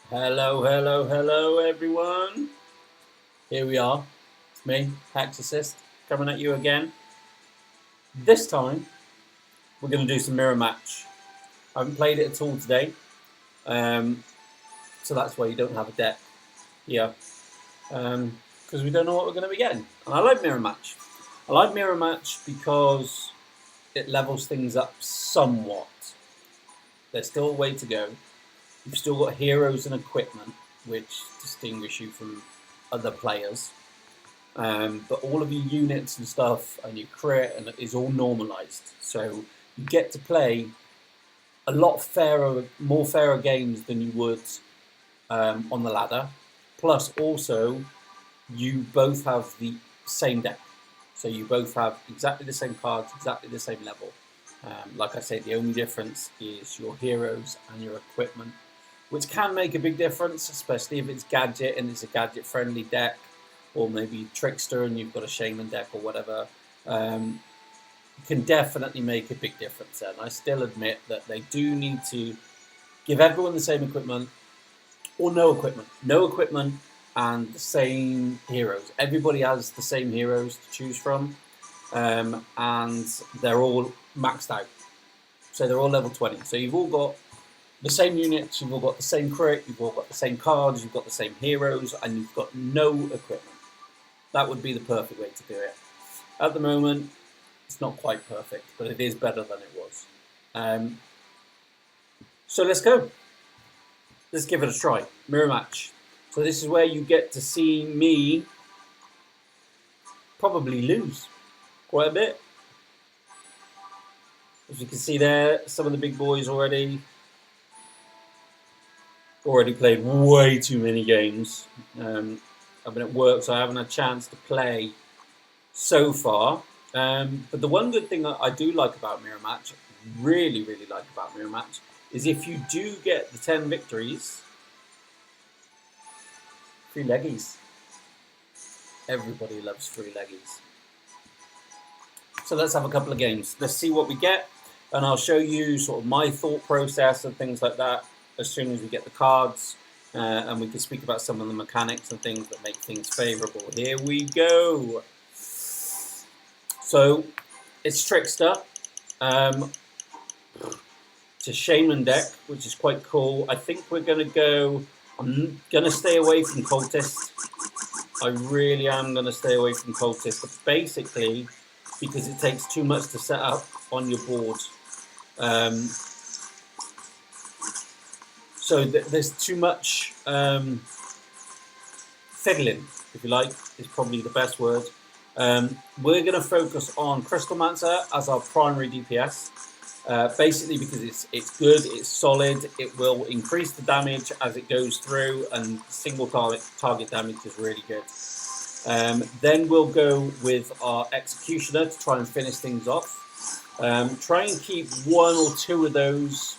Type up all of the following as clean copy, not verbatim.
Hello, hello, hello, everyone. Here we are. It's me, Hexacyst, coming at you again. This time, we're going to do some mirror match. I haven't played it at all today, um, so that's why you don't have a deck here, because we don't know what we're going to be getting. And I like mirror match. I like mirror match because it levels things up somewhat. There's still a way to go. You've still got heroes and equipment, which distinguish you from other players. But all of your units and stuff and your crit and is all normalized. So you get to play a lot fairer, more fairer games than you would on the ladder. Plus, also, you both have the same deck. So you both have exactly the same cards, exactly the same level. Like I say, the only difference is your heroes and your equipment, which can make a big difference, especially if it's gadget and it's a gadget-friendly deck, or maybe Trickster and you've got a Shaman deck or whatever. Can definitely make a big difference there. And I still admit that they do need to give everyone the same equipment, or no equipment. No equipment and the same heroes. Everybody has the same heroes to choose from, and they're all maxed out. So they're all level 20. So you've all got the same units, you've all got the same crit, you've all got the same cards, you've got the same heroes, and you've got no equipment. That would be the perfect way to do it. At the moment, it's not quite perfect, but it is better than it was. So let's go. Let's give it a try. Mirror match. So this is where you get to see me probably lose quite a bit. As you can see there, some of the big boys already played way too many games. I've been at work, so I haven't had a chance to play so far. But the one good thing that I do like about Mirror Match, really, really like about Mirror Match, is if you do get the 10 victories, free leggies. Everybody loves free leggies. So let's have a couple of games. Let's see what we get, and I'll show you sort of my thought process and things like that as soon as we get the cards. And we can speak about some of the mechanics and things that make things favourable. Here we go. So, it's Trickster. It's a Shaman deck, which is quite cool. I think we're going to go... I'm going to stay away from Cultist. I really am going to stay away from Cultist. Basically, because it takes too much to set up on your board. So there's too much fiddling, if you like, is probably the best word. We're going to focus on Crystalmancer as our primary DPS, basically because it's good, it's solid, it will increase the damage as it goes through, and single target damage is really good. Then we'll go with our Executioner to try and finish things off. Try and keep one or two of those,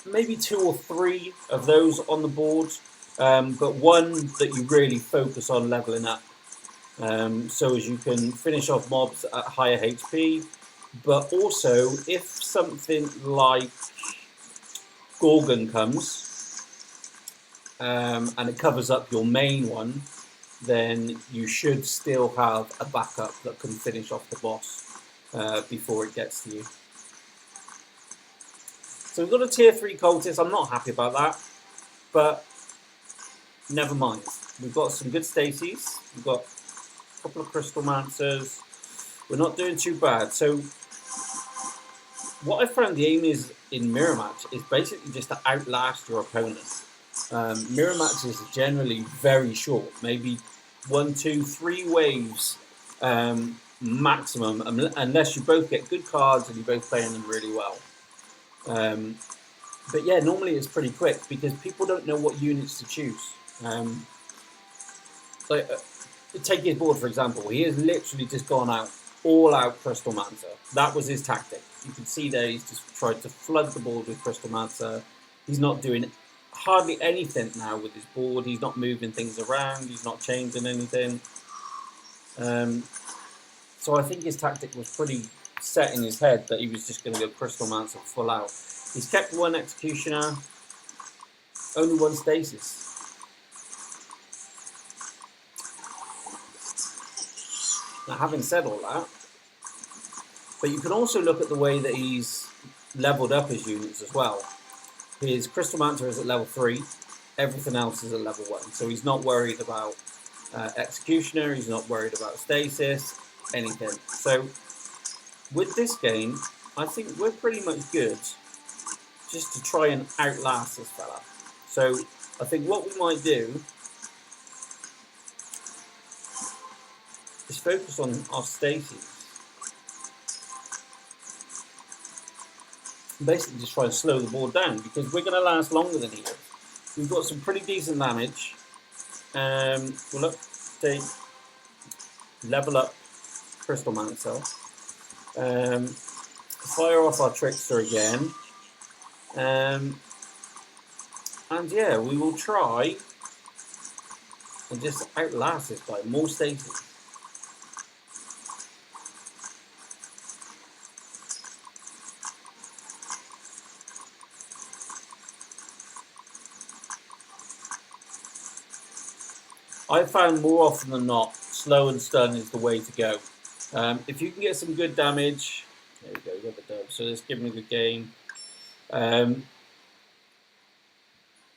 maybe two or three of those on the board, but one that you really focus on leveling up, so as you can finish off mobs at higher HP. But also, if something like Gorgon comes, and it covers up your main one, then you should still have a backup that can finish off the boss before it gets to you. So we've got a tier 3 cultist. I'm not happy about that, but never mind. We've got some good Stacies. We've got a couple of Crystalmancers. We're not doing too bad. So what I found the aim is in Mirror Match is basically just to outlast your opponent. Mirror matches are generally very short, maybe 1, 2, 3 waves maximum, unless you both get good cards and you're both playing them really well. But yeah, normally it's pretty quick because people don't know what units to choose. Take his board for example. He has literally just gone out all out Crystalmancer. That was his tactic. You can see there he's just tried to flood the board with Crystalmancer. He's not doing hardly anything now with his board. He's not moving things around. He's not changing anything. So I think his tactic was pretty set in his head that he was just going to go Crystalmancer full out. He's kept one Executioner. only one stasis. Now, having said all that, but you can also look at the way that he's leveled up his units as well. His Crystal Mancer is at level 3, everything else is at level 1, so he's not worried about Executioner, he's not worried about Stasis, anything. So with this game, I think we're pretty much good just to try and outlast this fella. So I think what we might do is focus on our Stasis. Basically just try and slow the board down, because we're going to last longer than he is. We've got some pretty decent damage. We'll look, take, level up Crystal Mancer. Fire off our Trickster again. And yeah, we will try and just outlast this guy. More stasis. I've found more often than not, slow and stun is the way to go. If you can get some good damage, there we go, we got the dub, so let's give him a good game.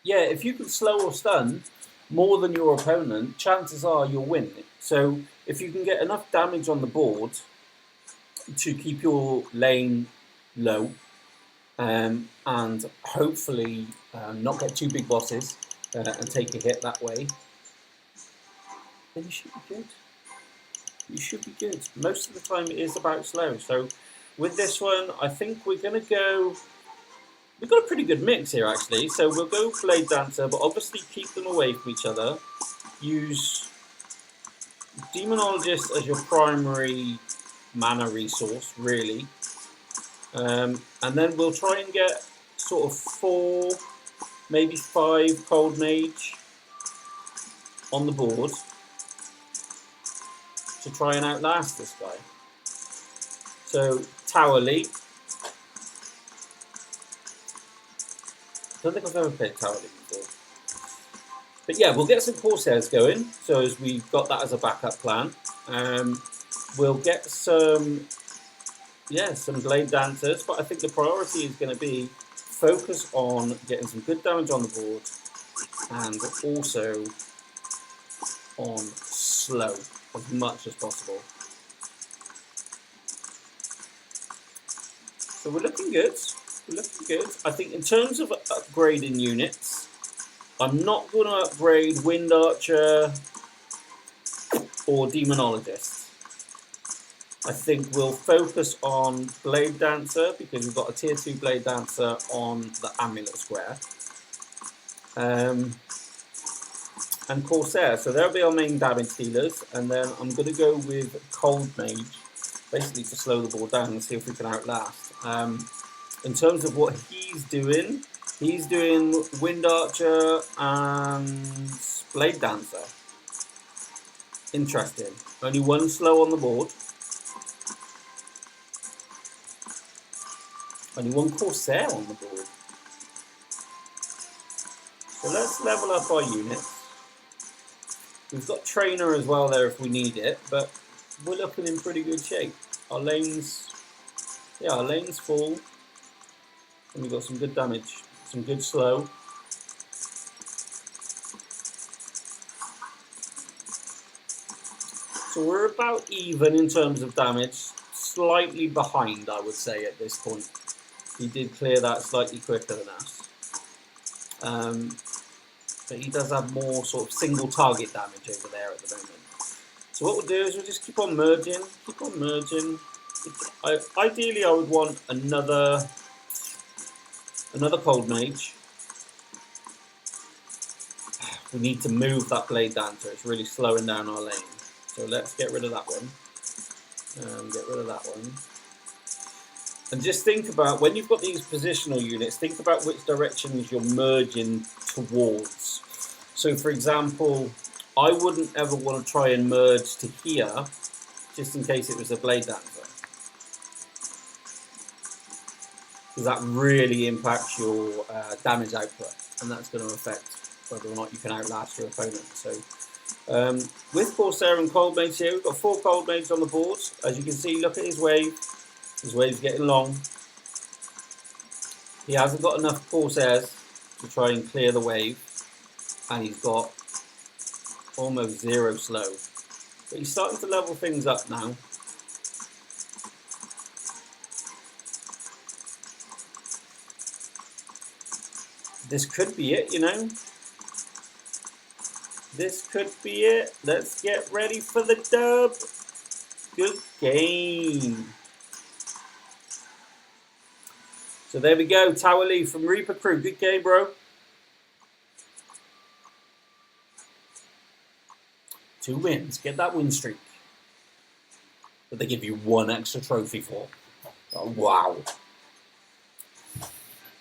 Yeah, if you can slow or stun more than your opponent, chances are you'll win. So if you can get enough damage on the board to keep your lane low, and hopefully not get two big bosses and take a hit that way, then you should be good. You should be good. Most of the time it is about slow. So with this one, I think we're going to go... We've got a pretty good mix here, actually. So we'll go Blade Dancer, but obviously keep them away from each other. Use Demonologist as your primary mana resource, really. And then we'll try and get sort of 4, maybe 5 Cold Mage on the board to try and outlast this guy. So, Tower Leap. I don't think I've ever played Tower Leap before. But yeah, we'll get some Corsairs going, so as we've got that as a backup plan. We'll get some Blade Dancers, but I think the priority is going to be focus on getting some good damage on the board and also on slow as much as possible. So we're looking good. We're looking good. I think in terms of upgrading units, I'm not going to upgrade Wind Archer or Demonologist. I think we'll focus on Blade Dancer because we've got a tier 2 Blade Dancer on the Amulet Square. And Corsair, so they'll be our main damage dealers, and then I'm going to go with Cold Mage, basically to slow the board down and see if we can outlast. In terms of what he's doing Wind Archer and Blade Dancer. Interesting. Only one slow on the board. Only one Corsair on the board. So let's level up our units. We've got Trainer as well there if we need it, but we're looking in pretty good shape. Our lanes full. And we've got some good damage, some good slow. So we're about even in terms of damage, slightly behind I would say at this point. He did clear that slightly quicker than us. But he does have more sort of single target damage over there at the moment. So what we'll do is we'll just keep on merging, Ideally I would want another Cold Mage. We need to move that Blade Dancer, it's really slowing down our lane. So let's get rid of that one. And just think about, when you've got these positional units, think about which directions you're merging towards. So for example, I wouldn't ever want to try and merge to here, just in case it was a Blade Dancer. Because that really impacts your damage output. and that's going to affect whether or not you can outlast your opponent. So with Corsair and Cold Mage here, we've got 4 Cold Mages on the board. As you can see, look at his wave. His wave's getting long. He hasn't got enough Corsairs to try and clear the wave, and he's got almost 0 slow. But he's starting to level things up now. This could be it, you know. This could be it. Let's get ready for the dub. Good game. So there we go. Tower Lee from Reaper Crew. Good game, bro. 2 wins. Get that win streak. That they give you 1 extra trophy for. Oh, wow.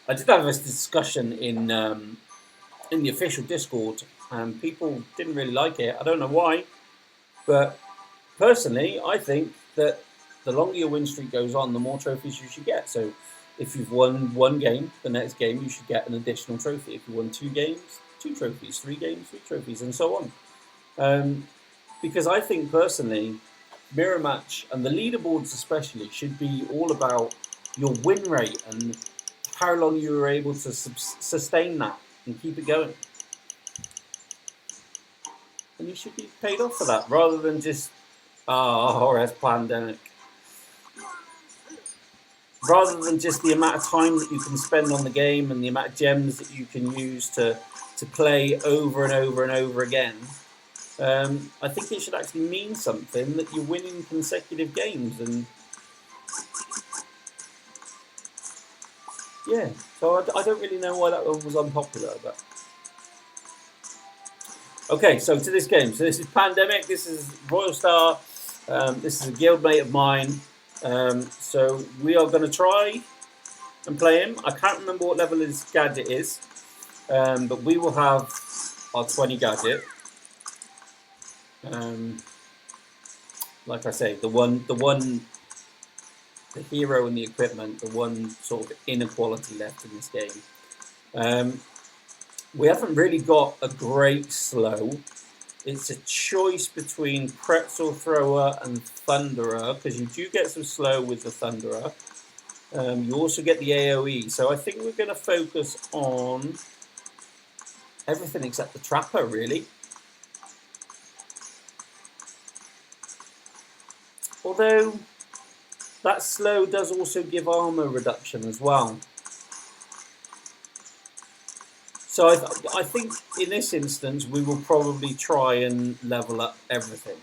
I did have this discussion in the official Discord, and people didn't really like it. I don't know why, but personally, I think that the longer your win streak goes on, the more trophies you should get. So if you've won 1 game, the next game you should get an additional trophy. If you won 2 games, 2 trophies, 3 games, 3 trophies, and so on. Because I think personally, Mirror Match and the leaderboards especially should be all about your win rate and how long you were able to sustain that and keep it going. And you should be paid off for that rather than just, horror pandemic. Rather than just the amount of time that you can spend on the game and the amount of gems that you can use to play over and over and over again. I think it should actually mean something that you're winning consecutive games. And yeah, so I don't really know why that one was unpopular, but okay, so to this game. So this is Pandemic, this is Royal Star, this is a guildmate of mine. So we are going to try and play him. I can't remember what level his gadget is, but we will have our 20 gadget. Like I say, the hero and the equipment, the one sort of inequality left in this game. We haven't really got a great slow. It's a choice between Pretzel Thrower and Thunderer, because you do get some slow with the Thunderer. You also get the AoE, so I think we're going to focus on everything except the Trapper, really. Although that slow does also give armor reduction as well. So I think in this instance we will probably try and level up everything.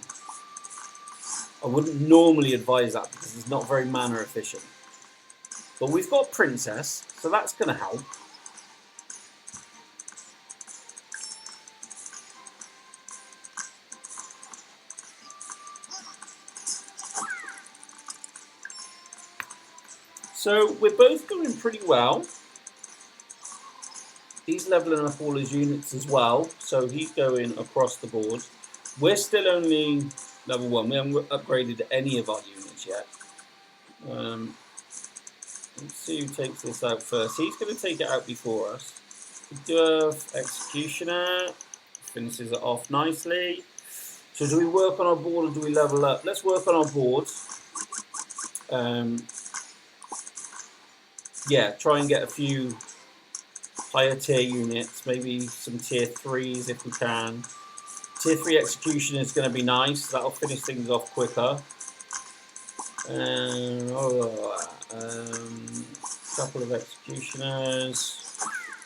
I wouldn't normally advise that because it's not very mana efficient. But we've got Princess, so that's going to help. So we're both doing pretty well. He's leveling up all his units as well, so he's going across the board. We're still only level 1. We haven't upgraded any of our units yet. Let's see who takes this out first. He's going to take it out before us. We do have Executioner. Finishes it off nicely. So do we work on our board or do we level up? Let's work on our board. Yeah, try and get a few higher tier units, maybe some tier 3s if we can. Tier 3 execution is going to be nice, that'll finish things off quicker. Couple of executioners.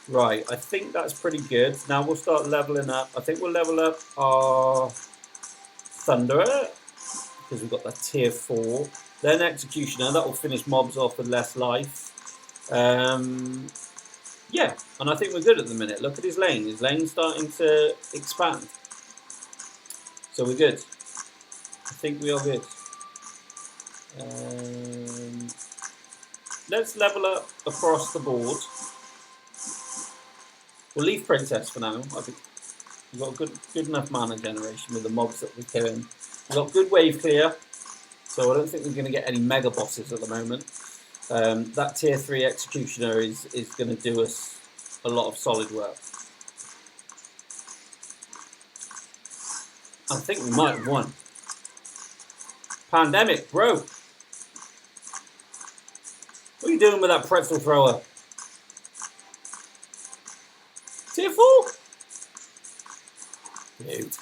Right, I think that's pretty good. Now we'll start leveling up. I think we'll level up our Thunderer, because we've got that tier 4. Then executioner, that will finish mobs off with less life. Yeah, and I think we're good at the minute. Look at his lane. His lane's starting to expand. So we're good. I think we are good. Let's level up across the board. We'll leave Princess for now. I think we've got good enough mana generation with the mobs that we're killing. We've got good wave clear, so I don't think we're going to get any mega bosses at the moment. That tier 3 executioner is going to do us a lot of solid work. I think we might have won. Pandemic, bro. What are you doing with that pretzel thrower? Tier 4? Dude.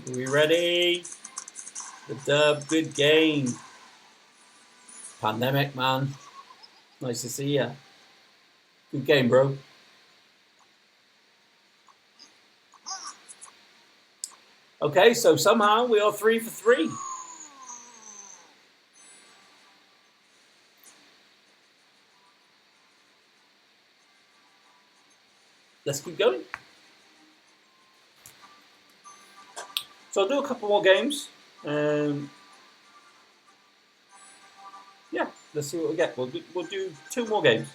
Are we ready? The dub, good game. Pandemic, man. Nice to see ya. Good game, bro. Okay, so somehow we are 3 for 3. Let's keep going. So I'll do a couple more games. Yeah, let's see what we get. We'll do 2 more games.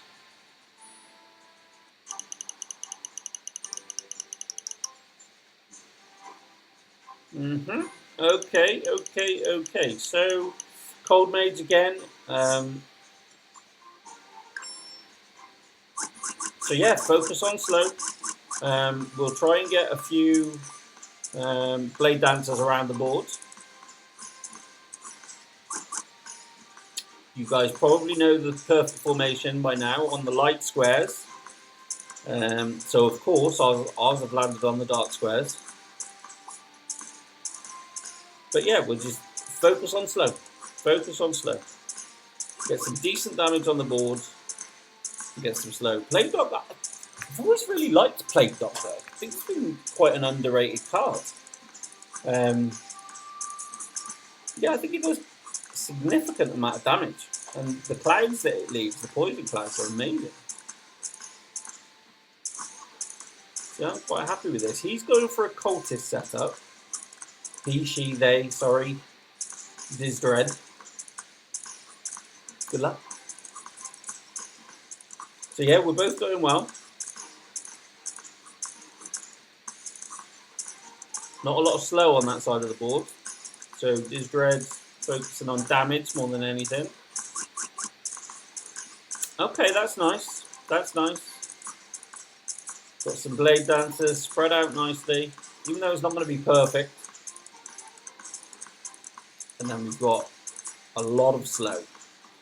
Okay. So, Cold Mage again. So yeah, focus on slow. We'll try and get a few blade dancers around the board. You guys probably know the perfect formation by now on the light squares. So of course, ours have landed on the dark squares. But yeah, we'll just focus on slow. Focus on slow. Get some decent damage on the board. Get some slow. Plague Doctor. I've always really liked Plague Doctor. I think it's been quite an underrated card. Yeah, I think it does a significant amount of damage. And the clouds that it leaves, the poison clouds, are amazing. So I'm quite happy with this. He's going for a cultist setup. He, she, they, sorry. Diz Dread. Good luck. So yeah, we're both going well. Not a lot of slow on that side of the board. So Diz Dread focusing on damage more than anything. Okay, that's nice. That's nice. Got some blade dancers spread out nicely, even though it's not going to be perfect. And then we've got a lot of slow.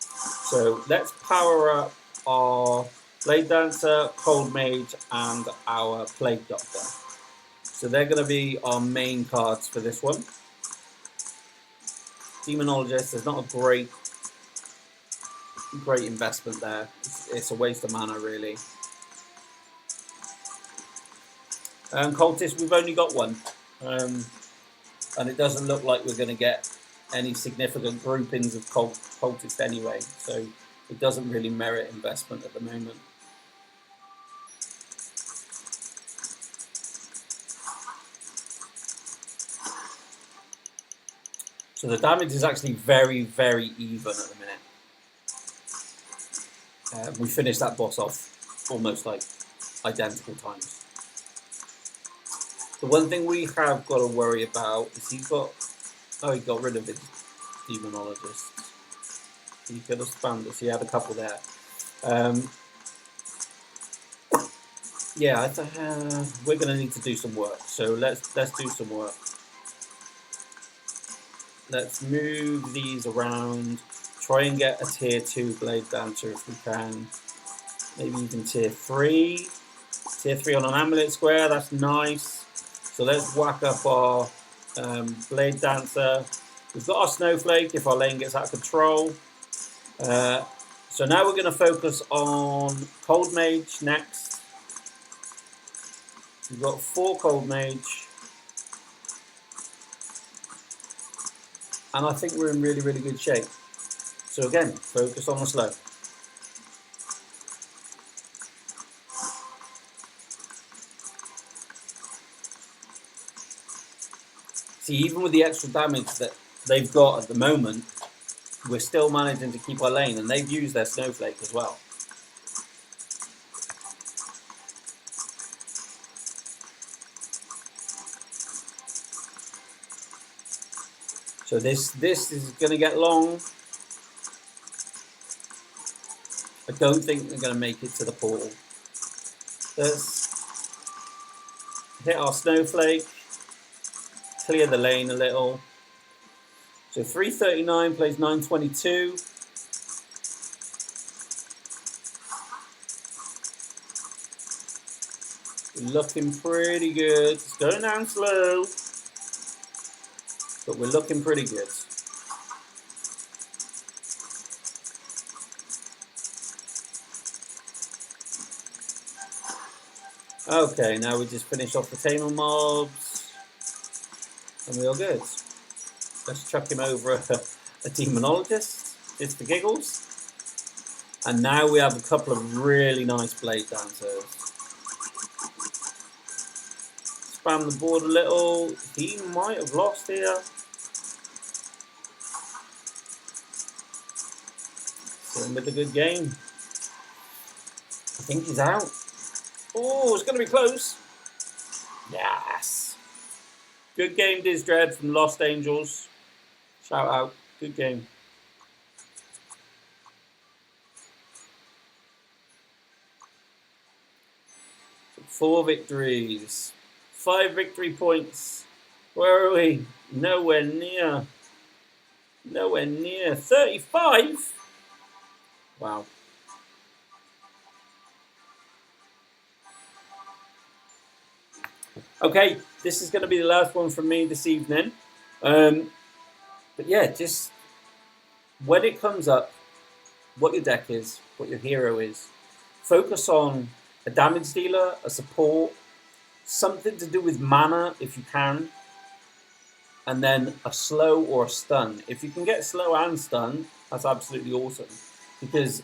So let's power up our blade dancer, cold mage, and our plague doctor. So they're going to be our main cards for this one. Demonologist is not a great investment there. It's a waste of mana, really. Cultist, we've only got one. And it doesn't look like we're going to get any significant groupings of cultists anyway. So it doesn't really merit investment at the moment. So the damage is actually very, very even at the minute. We finished that boss off almost like identical times. The one thing we have got to worry about is he got rid of his demonologist. He could have spammed us. He had a couple there. Yeah, we're going to need to do some work. So let's do some work. Let's move these around. Try and get a tier 2 blade dancer if we can. Maybe even tier 3. Tier 3 on an amulet square. That's nice. So let's whack up our blade dancer. We've got our snowflake if our lane gets out of control. So now we're going to focus on cold mage next. We've got 4 cold mage. And I think we're in really, really good shape. So again, focus on the slow. See, even with the extra damage that they've got at the moment, we're still managing to keep our lane, and they've used their snowflake as well. So this is going to get long. I don't think they're going to make it to the portal. Let's hit our snowflake, clear the lane a little. So 339 plays 922. We're looking pretty good. It's going down slow, but we're looking pretty good. Okay, now we just finish off the tamer mobs, and we're all good. Let's chuck him over a demonologist, just for giggles. And now we have a couple of really nice blade dancers. Spam the board a little. He might have lost here. Still with a good game. I think he's out. Oh, it's going to be close. Yes. Good game, Dizdread from Lost Angels. Shout out. Good game. Four victories. 5 victory points. Where are we? Nowhere near. Nowhere near. 35? Wow. Okay, this is going to be the last one from me this evening. But yeah, just when it comes up, what your deck is, what your hero is, focus on a damage dealer, a support, something to do with mana if you can, and then a slow or a stun. If you can get slow and stun, that's absolutely awesome. Because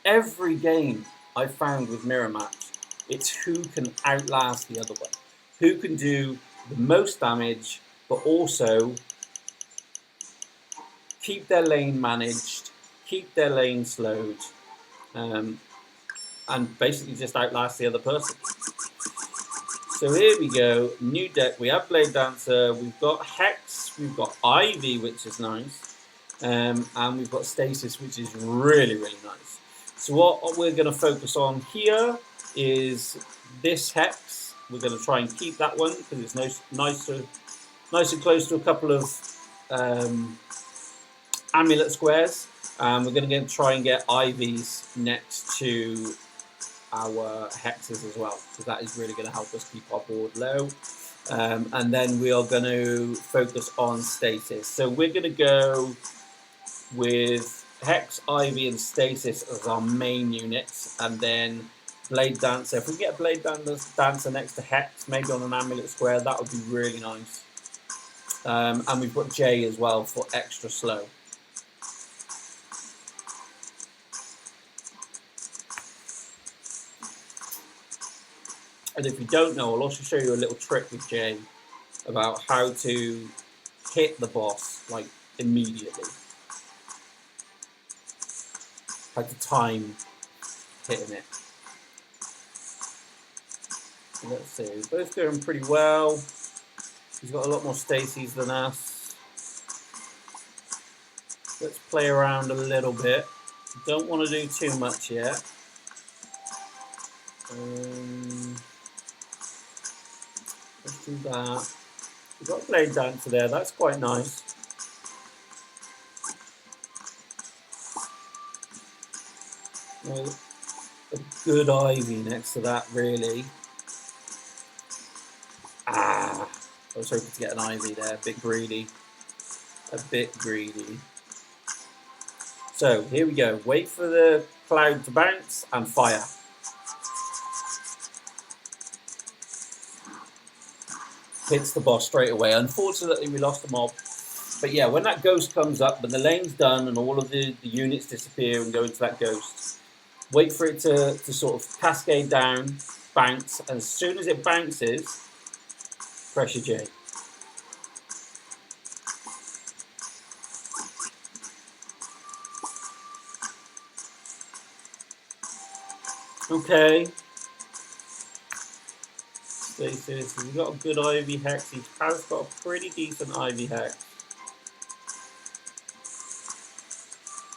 every game I've found with Mirror Match, it's who can outlast the other one. Who can do the most damage, but also keep their lane managed, keep their lane slowed, and basically just outlast the other person. So here we go, new deck. We have Blade Dancer, we've got Hex, we've got Ivy, which is nice, and we've got Stasis, which is really, really nice. So what we're going to focus on here is this Hex. We're going to try and keep that one because it's nice and close to a couple of amulet squares. We're going to try and get Ivies next to our hexes as well, because that is really going to help us keep our board low. And then we are going to focus on Stasis. So we're going to go with Hex, Ivy, and Stasis as our main units, and then Blade Dancer. If we get a Blade Dancer next to Hex, maybe on an amulet square, that would be really nice. And we've got J as well for extra slow. And if you don't know, I'll also show you a little trick with J about how to hit the boss, like, immediately. How to time hitting it. So let's see, we're both going pretty well. He's got a lot more Stacies than us. Let's play around a little bit. Don't want to do too much yet. Let's do that. We've got Blade Dancer there, that's quite nice. Well, a good Ivy next to that, really. I was hoping to get an Ivy there, a bit greedy. A bit greedy. So, here we go. Wait for the cloud to bounce and fire. Hits the boss straight away. Unfortunately, we lost the mob. But yeah, when that ghost comes up, when the lane's done and all of the units disappear and go into that ghost, wait for it to sort of cascade down, bounce, and as soon as it bounces, press your J. Okay. Stasis, he's got a good Ivy Hex. He has got a pretty decent Ivy Hex.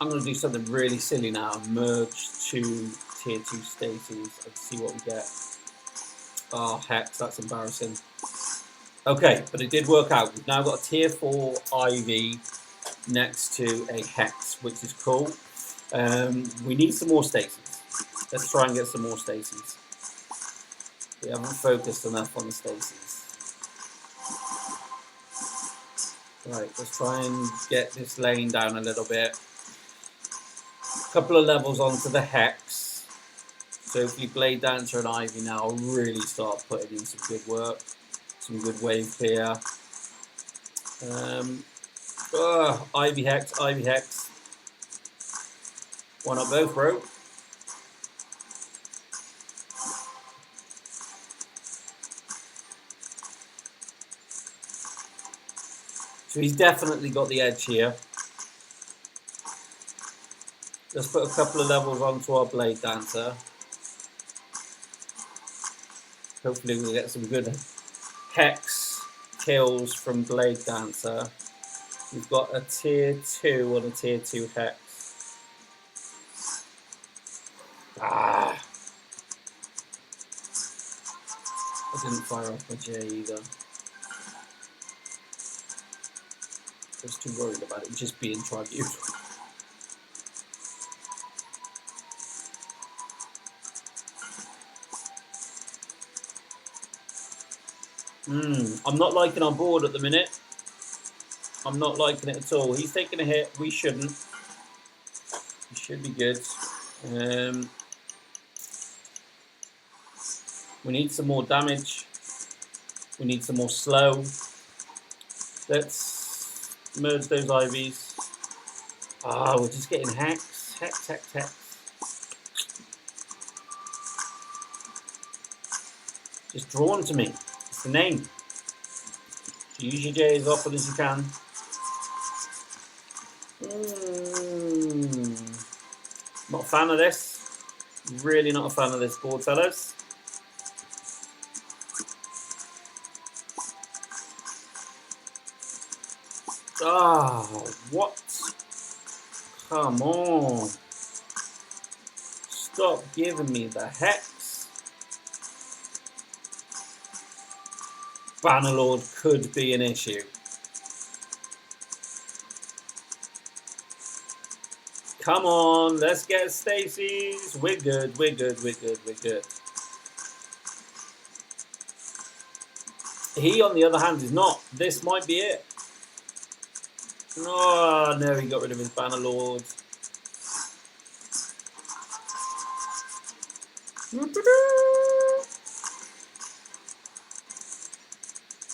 I'm going to do something really silly now and merge two tier 2 stacies and see what we get. Oh, hex, that's embarrassing. Okay, but it did work out. We've now got a tier 4 Ivy next to a hex, which is cool. We need some more stacies. Let's try and get some more stacies. We haven't focused enough on the stacies. Right, let's try and get this lane down a little bit. A couple of levels onto the hex. So if we Blade Dancer and Ivy now, I'll really start putting in some good work. Some good wave clear. Ivy Hex, Ivy Hex. Why not both, bro? So he's definitely got the edge here. Let's put a couple of levels onto our Blade Dancer. Hopefully we'll get some good hex kills from Blade Dancer. We've got a tier 2 and a tier 2 hex. I didn't fire off my J either. I was too worried about it just being tribute. I'm not liking our board at the minute. I'm not liking it at all. He's taking a hit. We shouldn't. We should be good. We need some more damage. We need some more slow. Let's merge those Ivies. We're just getting hex. Hex, hex, hex. Just drawn to me. It's the name. So use your J as often as you can. Not a fan of this. Really not a fan of this board, fellas. What? Come on. Stop giving me the hex. Bannerlord could be an issue. Come on, let's get Stacy's. We're good, we're good, we're good, we're good. He, on the other hand, is not. This might be it. Oh, no, he got rid of his Bannerlord.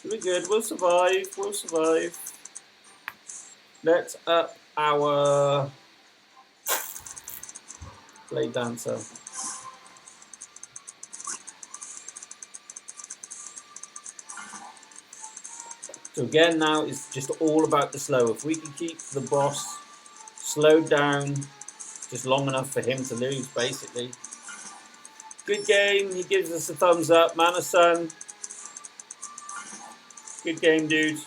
We're good, we'll survive, we'll survive. Let's up our Blade Dancer. So again, now it's just all about the slow. If we can keep the boss slowed down just long enough for him to lose, basically. Good game. He gives us a thumbs up. Mana-san. Good game, dude.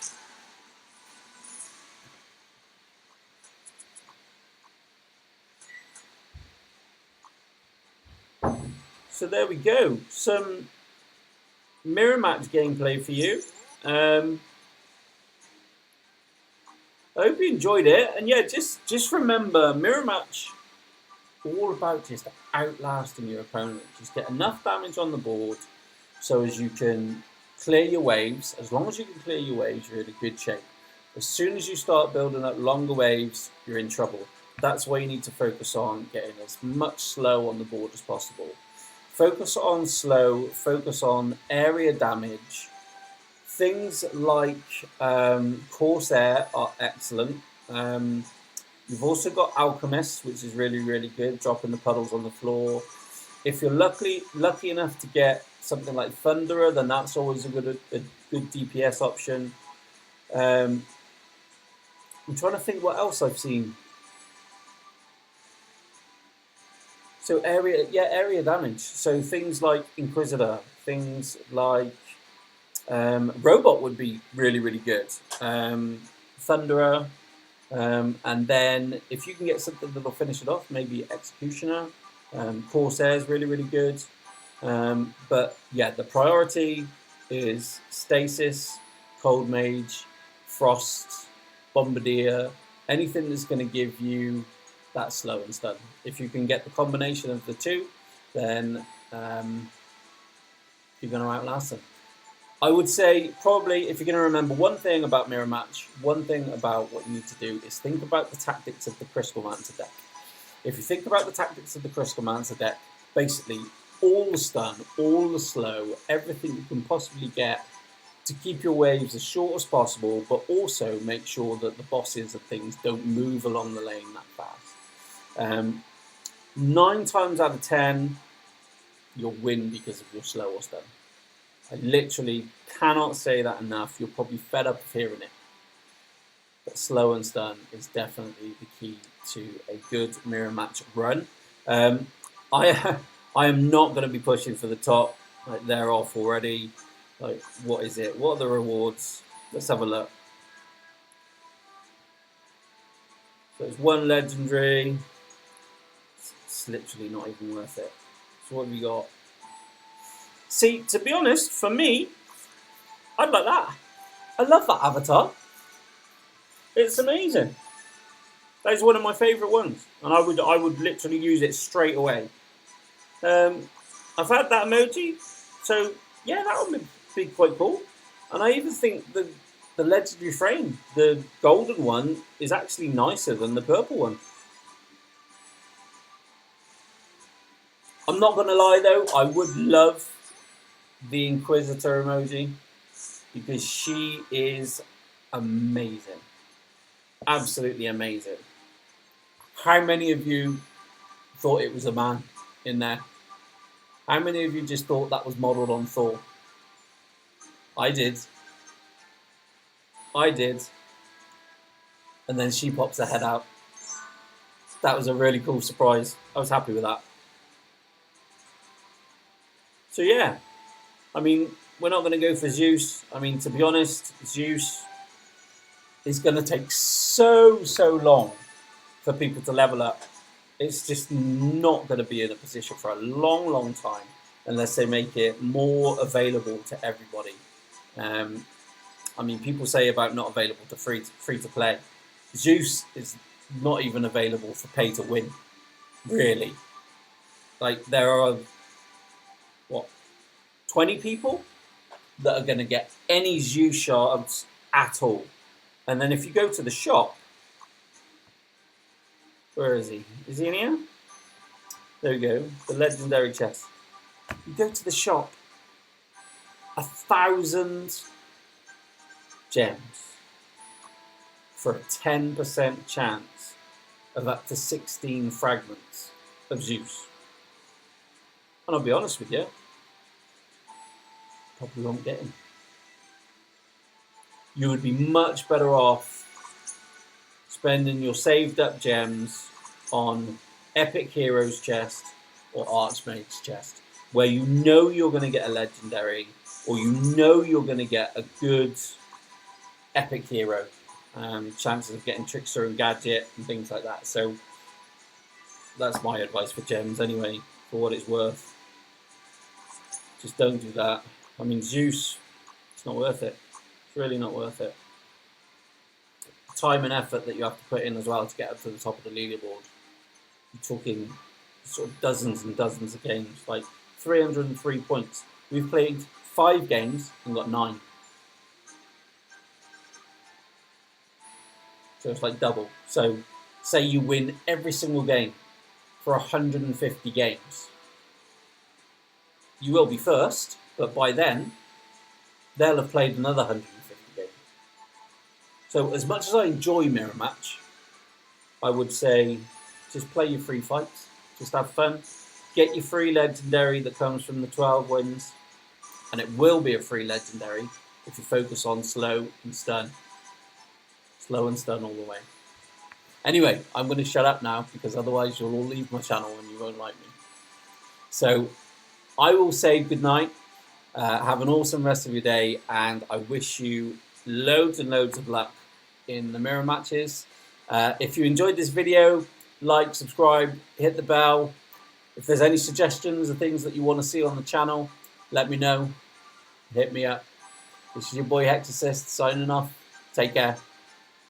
So there we go. Some mirror match gameplay for you. I hope you enjoyed it. And yeah, just remember, mirror match, all about just outlasting your opponent. Just get enough damage on the board so as you can clear your waves. As long as you can clear your waves, you're in a good shape. As soon as you start building up longer waves, you're in trouble. That's why you need to focus on getting as much slow on the board as possible. Focus on slow, focus on area damage. Things like Corsair are excellent. You've also got Alchemist, which is really, really good, dropping the puddles on the floor. If you're lucky enough to get something like Thunderer, then that's always a good DPS option. I'm trying to think what else I've seen. So area damage. So things like Inquisitor, things like Robot would be really, really good. Thunderer. And then if you can get something that'll finish it off, maybe Executioner, Corsair is really, really good. But yeah, the priority is Stasis, Cold Mage, Frost, Bombardier, anything that's going to give you that slow and stun. If you can get the combination of the two, then you're going to outlast them. I would say probably if you're going to remember one thing about Mirror Match, one thing about what you need to do is think about the tactics of the Crystal Mancer deck. If you think about the tactics of the Crystal Mancer deck, basically all the stun, all the slow, everything you can possibly get to keep your waves as short as possible, but also make sure that the bosses and things don't move along the lane that fast. 9 times out of 10, you'll win because of your slow or stun. I literally cannot say that enough. You're probably fed up of hearing it. But slow and stun is definitely the key to a good mirror match run. I am not going to be pushing for the top. Like, they're off already. Like, what is it? What are the rewards? Let's have a look. So it's 1 legendary. It's literally not even worth it. So what have we got? See, to be honest, for me, I'd like that. I love that avatar. It's amazing. That is one of my favourite ones, and I would literally use it straight away. I've had that emoji, so yeah, that would be quite cool. And I even think the legendary frame, the golden one, is actually nicer than the purple one. I'm not going to lie though, I would love the Inquisitor emoji because she is amazing. Absolutely amazing. How many of you thought it was a man in there? How many of you just thought that was modelled on Thor? I did. And then she pops her head out. That was a really cool surprise. I was happy with that. So yeah, I mean, we're not going to go for Zeus. I mean, to be honest, Zeus is going to take so long for people to level up. It's just not going to be in a position for a long time unless they make it more available to everybody. I mean, people say about not available to free to play. Zeus is not even available for pay to win, really. Like, there are 20 people that are going to get any Zeus shards at all. And then if you go to the shop, where is he? Is he in here? There we go, the legendary chest. You go to the shop, 1,000 gems for a 10% chance of up to 16 fragments of Zeus. And I'll be honest with you, probably won't get him. You would be much better off spending your saved up gems on Epic Heroes chest or Archmage's chest, where you know you're going to get a legendary, or you know you're going to get a good Epic Hero. Chances of getting Trickster and Gadget and things like that. So that's my advice for gems anyway, for what it's worth. Just don't do that. I mean, Zeus, it's not worth it. It's really not worth it. Time and effort that you have to put in as well to get up to the top of the leaderboard. You're talking sort of dozens and dozens of games, like 303 points. We've played 5 games and got 9. So it's like double. So say you win every single game for 150 games. You will be first, but by then, they'll have played another 150 games. So as much as I enjoy Mirror Match, I would say just play your free fights. Just have fun. Get your free legendary that comes from the 12 wins. And it will be a free legendary if you focus on slow and stun. Slow and stun all the way. Anyway, I'm going to shut up now because otherwise you'll all leave my channel and you won't like me. So I will say goodnight. Have an awesome rest of your day, and I wish you loads and loads of luck in the mirror matches. If you enjoyed this video, like, subscribe, hit the bell. If there's any suggestions or things that you want to see on the channel, let me know. Hit me up. This is your boy Hexorcist signing off. Take care.